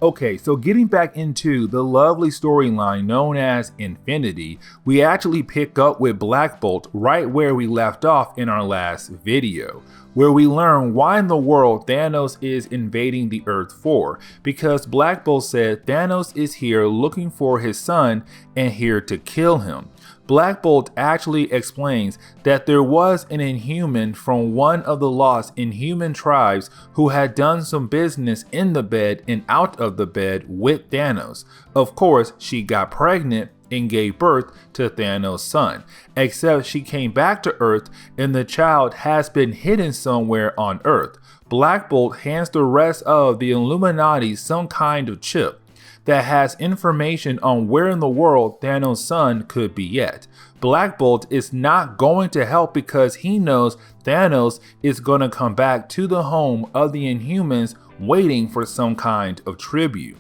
Okay, so getting back into the lovely storyline known as Infinity, we actually pick up with Black Bolt right where we left off in our last video, where we learn why in the world Thanos is invading the Earth for, because Black Bolt said Thanos is here looking for his son and here to kill him. Black Bolt actually explains that there was an Inhuman from one of the lost Inhuman tribes who had done some business in the bed and out of the bed with Thanos. Of course, she got pregnant and gave birth to Thanos' son, except she came back to Earth and the child has been hidden somewhere on Earth. Black Bolt hands the rest of the Illuminati some kind of chip that has information on where in the world Thanos' son could be at. Black Bolt is not going to help because he knows Thanos is going to come back to the home of the Inhumans waiting for some kind of tribute.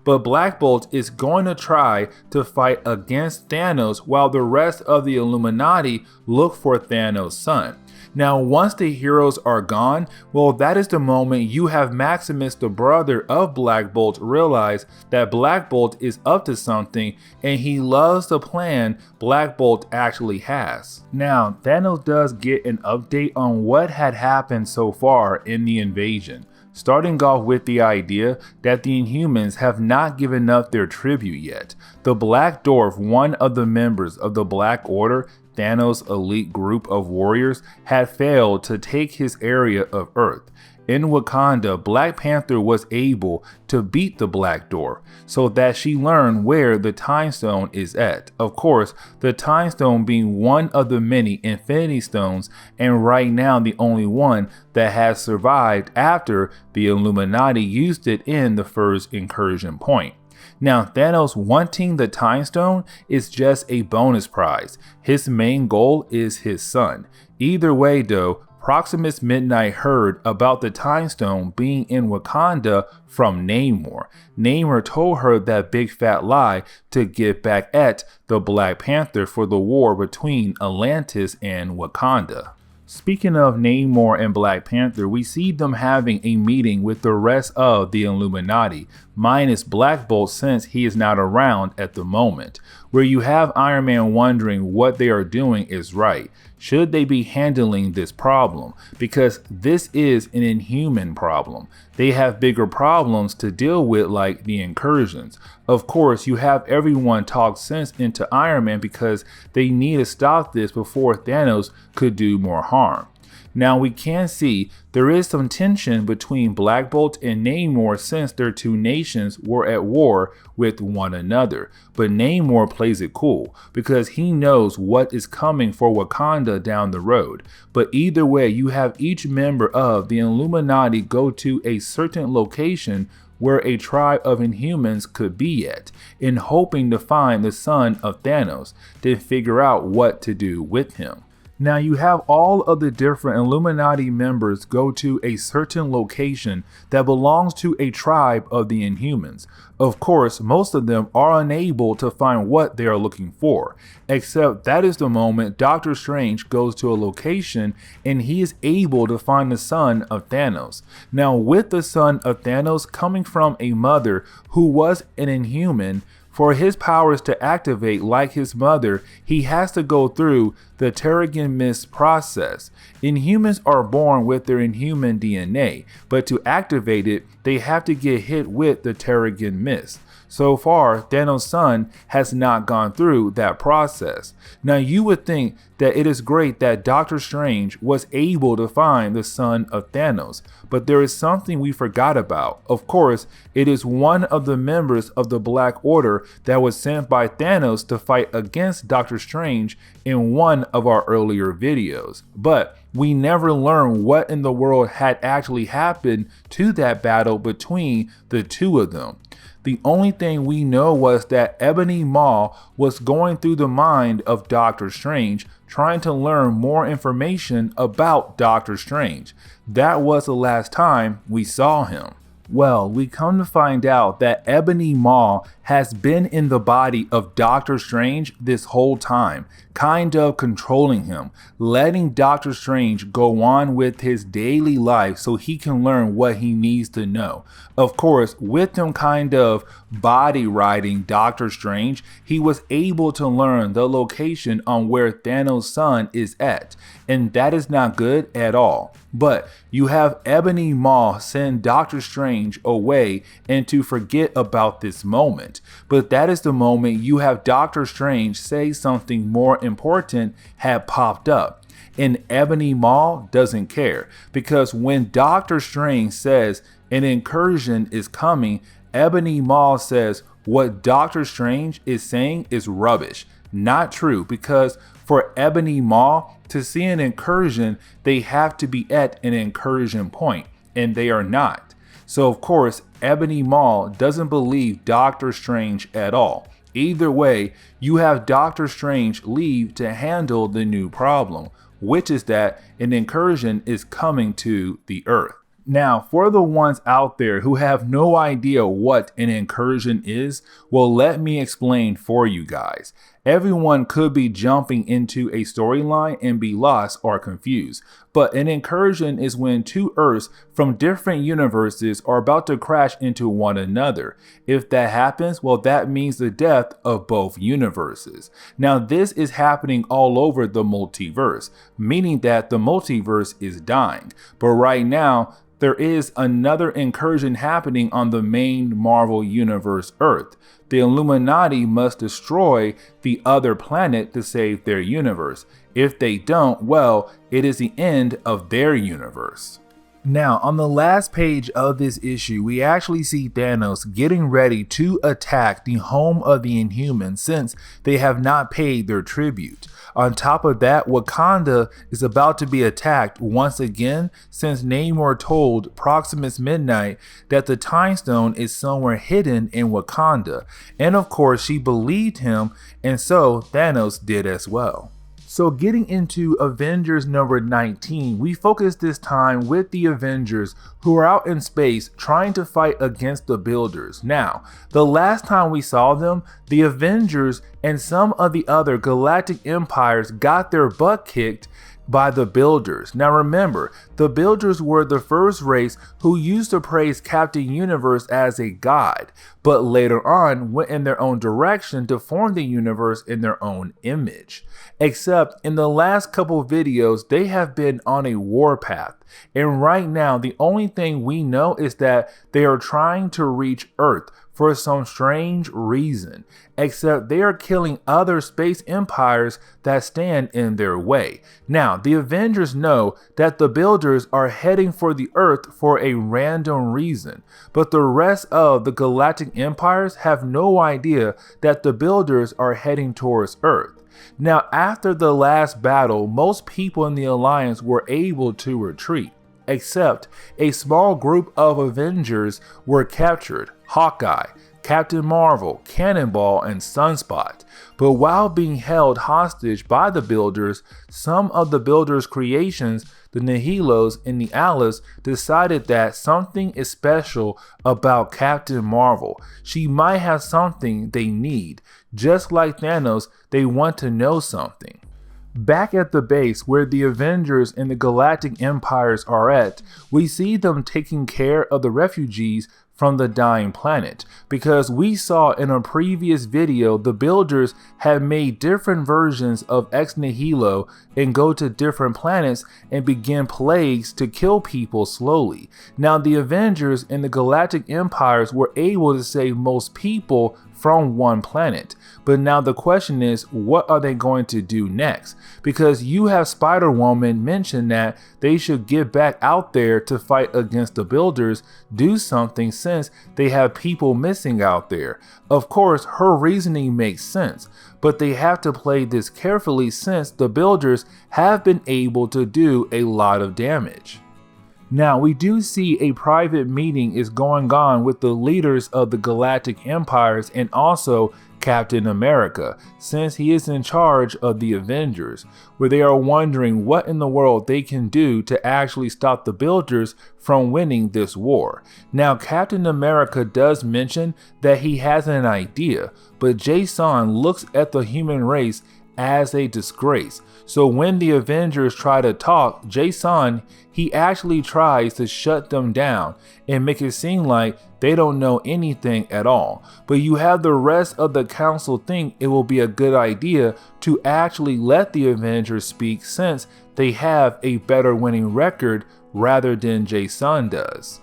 But Black Bolt is going to try to fight against Thanos while the rest of the Illuminati look for Thanos' son. Now, once the heroes are gone, well, that is the moment you have Maximus, the brother of Black Bolt, realize that Black Bolt is up to something and he loves the plan Black Bolt actually has. Now, Thanos does get an update on what had happened so far in the invasion, starting off with the idea that the Inhumans have not given up their tribute yet. The Black Dwarf, one of the members of the Black Order, Thanos' elite group of warriors, had failed to take his area of Earth. In Wakanda, Black Panther was able to beat the Black Dwarf so that she learned where the Time Stone is at. Of course, the Time Stone being one of the many Infinity Stones and right now the only one that has survived after the Illuminati used it in the first incursion point. Now, Thanos wanting the Time Stone is just a bonus prize. His main goal is his son. Either way though, Proximus Midnight heard about the Time Stone being in Wakanda from Namor. Namor told her that big fat lie to get back at the Black Panther for the war between Atlantis and Wakanda. Speaking of Namor and Black Panther, we see them having a meeting with the rest of the Illuminati, minus Black Bolt since he is not around at the moment, where you have Iron Man wondering what they are doing is right. Should they be handling this problem? Because this is an Inhuman problem. They have bigger problems to deal with like the incursions. Of course, you have everyone talk sense into Iron Man because they need to stop this before Thanos could do more harm. Now we can see there is some tension between Black Bolt and Namor since their two nations were at war with one another. But Namor plays it cool because he knows what is coming for Wakanda down the road. But either way, you have each member of the Illuminati go to a certain location where a tribe of Inhumans could be at, in hoping to find the son of Thanos, then figure out what to do with him. Now you have all of the different Illuminati members go to a certain location that belongs to a tribe of the Inhumans. Of course, most of them are unable to find what they are looking for, except that is the moment Doctor Strange goes to a location and he is able to find the son of Thanos. Now with the son of Thanos coming from a mother who was an Inhuman, for his powers to activate like his mother, he has to go through the Terrigen Mist process. Inhumans are born with their Inhuman DNA, but to activate it, they have to get hit with the Terrigen Mist. So far, Thanos' son has not gone through that process. Now you would think that it is great that Doctor Strange was able to find the son of Thanos, but there is something we forgot about. Of course, it is one of the members of the Black Order that was sent by Thanos to fight against Doctor Strange in one of our earlier videos. But we never learned what in the world had actually happened to that battle between the two of them. The only thing we know was that Ebony Maw was going through the mind of Doctor Strange, trying to learn more information about Doctor Strange. That was the last time we saw him. Well, we come to find out that Ebony Maw has been in the body of Doctor Strange this whole time, kind of controlling him, letting Doctor Strange go on with his daily life so he can learn what he needs to know. Of course, with him kind of body riding Doctor Strange, he was able to learn the location on where Thanos' son is at, and that is not good at all. But you have Ebony Maw send Doctor Strange away and to forget about this moment. But that is the moment you have Doctor Strange say something more important had popped up. And Ebony Maw doesn't care, because when Doctor Strange says an incursion is coming, Ebony Maw says what Doctor Strange is saying is rubbish. Not true, because for Ebony Maw to see an incursion, they have to be at an incursion point, and they are not. So of course, Ebony Maw doesn't believe Doctor Strange at all. Either way, you have Doctor Strange leave to handle the new problem, which is that an incursion is coming to the Earth. Now, for the ones out there who have no idea what an incursion is, well, let me explain for you guys. Everyone could be jumping into a storyline and be lost or confused, but an incursion is when two Earths from different universes are about to crash into one another. If that happens, well, that means the death of both universes. Now, this is happening all over the multiverse, meaning that the multiverse is dying. But right now, there is another incursion happening on the main Marvel Universe Earth. The Illuminati must destroy the other planet to save their universe. If they don't, well, it is the end of their universe. Now, on the last page of this issue, we actually see Thanos getting ready to attack the home of the Inhumans since they have not paid their tribute. On top of that, Wakanda is about to be attacked once again since Namor told Proximus Midnight that the Time Stone is somewhere hidden in Wakanda. And of course, she believed him, and so Thanos did as well. So getting into Avengers number 19, we focus this time with the Avengers who are out in space trying to fight against the Builders. Now, the last time we saw them, the Avengers and some of the other galactic empires got their butt kicked by the Builders. Now remember, the Builders were the first race who used to praise Captain Universe as a god, but later on went in their own direction to form the universe in their own image. Except in the last couple videos, they have been on a warpath. And right now, the only thing we know is that they are trying to reach Earth for some strange reason, except they are killing other space empires that stand in their way. Now, the Avengers know that the Builders are heading for the Earth for a random reason, but the rest of the galactic empires have no idea that the Builders are heading towards Earth. Now, after the last battle, most people in the Alliance were able to retreat, except a small group of Avengers were captured: Hawkeye, Captain Marvel, Cannonball, and Sunspot. But while being held hostage by the Builders, some of the Builders' creations, the Nihilos and the Alice, decided that something is special about Captain Marvel. She might have something they need. Just like Thanos, they want to know something. Back at the base where the Avengers and the Galactic Empires are at, we see them taking care of the refugees from the dying planet, because we saw in a previous video the Builders had made different versions of Ex Nihilo and go to different planets and begin plagues to kill people slowly. Now the Avengers and the Galactic Empires were able to save most people from one planet, but now the question is, what are they going to do next? Because you have Spider-Woman mention that they should get back out there to fight against the Builders, do something since they have people missing out there. Of course, her reasoning makes sense, but they have to play this carefully since the Builders have been able to do a lot of damage. Now, we do see a private meeting is going on with the leaders of the galactic empires and also Captain America, since he is in charge of the Avengers, where they are wondering what in the world they can do to actually stop the Builders from winning this war. Now, Captain America does mention that he has an idea, but Jason looks at the human race as a disgrace. So when the Avengers try to talk, Jason, he actually tries to shut them down and make it seem like they don't know anything at all. But you have the rest of the council think it will be a good idea to actually let the Avengers speak, since they have a better winning record rather than Jason does.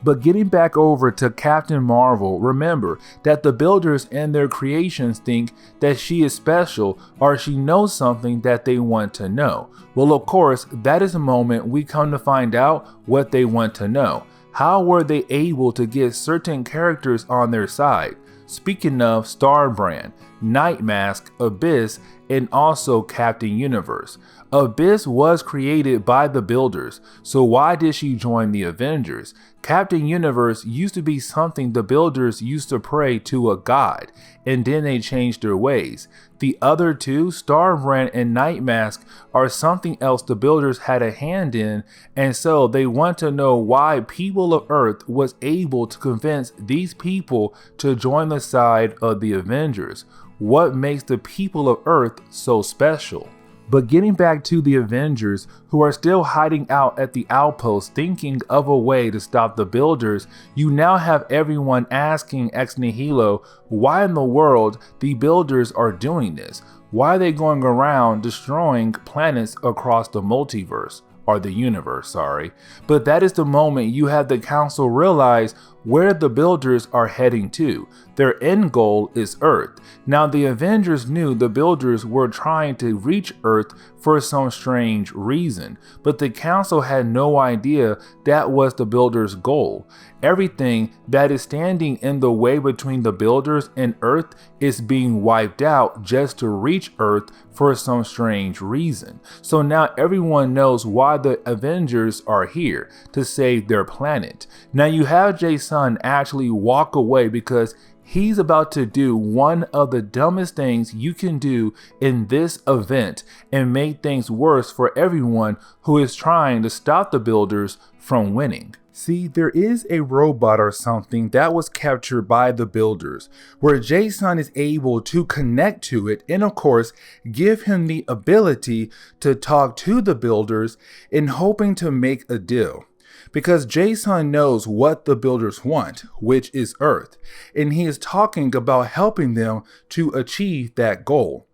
But getting back over to Captain Marvel, remember that the Builders and their creations think that she is special, or she knows something that they want to know. Well, of course, that is the moment we come to find out what they want to know. How were they able to get certain characters on their side? Speaking of Starbrand, Nightmask, Abyss, and also Captain Universe. Abyss was created by the Builders, so why did she join the Avengers? Captain Universe used to be something the Builders used to pray to a god, and then they changed their ways. The other two, Starbrand and Nightmask, are something else the Builders had a hand in, and so they want to know why people of Earth was able to convince these people to join the side of the Avengers. What makes the people of Earth so special? But getting back to the Avengers, who are still hiding out at the outpost thinking of a way to stop the Builders, you now have everyone asking Ex Nihilo why in the world the Builders are doing this. Why are they going around destroying planets across the multiverse? Or the universe, sorry. But that is the moment you have the council realize where the Builders are heading to. Their end goal is Earth. Now, the Avengers knew the Builders were trying to reach Earth for some strange reason, but the council had no idea that was the Builders' goal. Everything that is standing in the way between the Builders and Earth is being wiped out just to reach Earth for some strange reason. So now everyone knows why the Avengers are here, to save their planet. Now you have Jason actually walk away because he's about to do one of the dumbest things you can do in this event and make things worse for everyone who is trying to stop the Builders from winning. See, there is a robot or something that was captured by the Builders, where Jason is able to connect to it and of course give him the ability to talk to the Builders in hoping to make a deal. Because Jason knows what the Builders want, which is Earth, and he is talking about helping them to achieve that goal.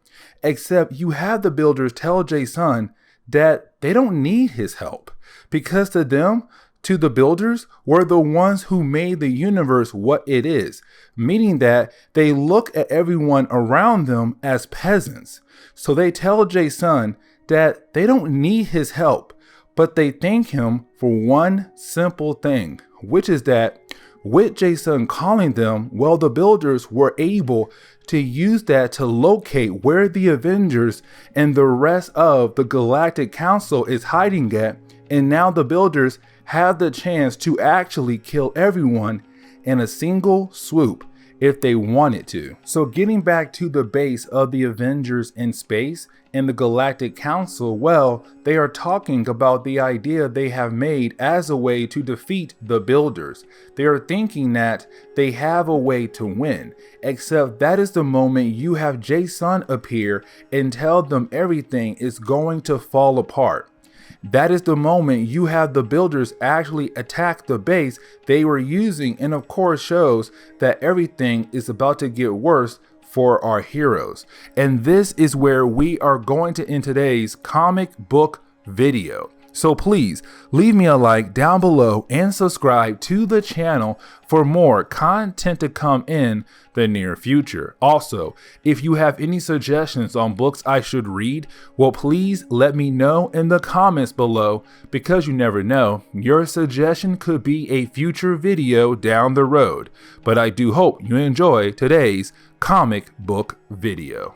Except you have the Builders tell Jason that they don't need his help, because to them, to the Builders, were the ones who made the universe what it is, meaning that they look at everyone around them as peasants. So they tell Jason that they don't need his help, but they thank him for one simple thing, which is that with Jason calling them, well, the Builders were able to use that to locate where the Avengers and the rest of the Galactic Council is hiding at, and now the Builders have the chance to actually kill everyone in a single swoop if they wanted to. So getting back to the base of the Avengers in space and the Galactic Council, well, they are talking about the idea they have made as a way to defeat the Builders. They are thinking that they have a way to win, except that is the moment you have Jason appear and tell them everything is going to fall apart. That is the moment you have the Builders actually attack the base they were using, and of course shows that everything is about to get worse for our heroes. And this is where we are going to end today's comic book video. So please leave me a like down below and subscribe to the channel for more content to come in the near future. Also, if you have any suggestions on books I should read, well, please let me know in the comments below, because you never know, your suggestion could be a future video down the road. But I do hope you enjoy today's comic book video.